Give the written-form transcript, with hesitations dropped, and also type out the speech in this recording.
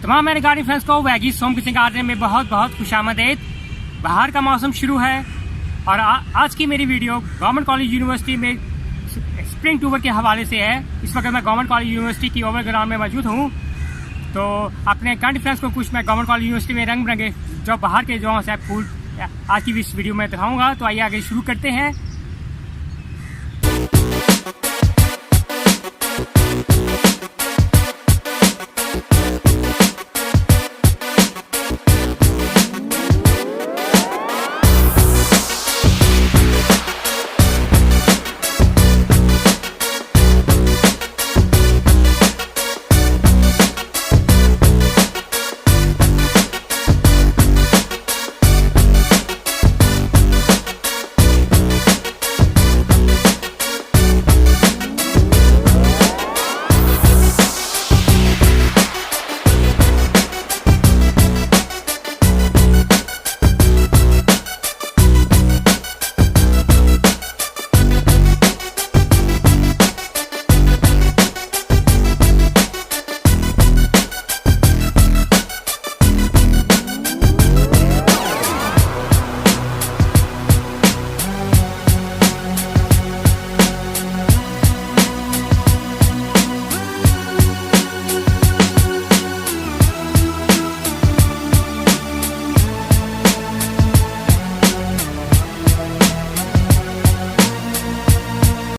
तमाम मेरे garden friends को वेगीज होम किचन गार्डन में बहुत बहुत खुशामदीद। बाहर का मौसम शुरू है और आज की मेरी वीडियो गवर्नमेंट कॉलेज यूनिवर्सिटी में स्प्रिंग टूर के हवाले से है। इस वक्त मैं गवर्नमेंट कॉलेज यूनिवर्सिटी की ओवर ग्राउंड में मौजूद हूँ। तो अपने गार्डन फ्रेंड्स को कुछ मैं गवर्नमेंट कॉलेज यूनिवर्सिटी में रंग बिरंगे जो बाहर के जो है फूल आज की इस वीडियो में दिखाऊंगा। तो आइए आगे शुरू करते हैं।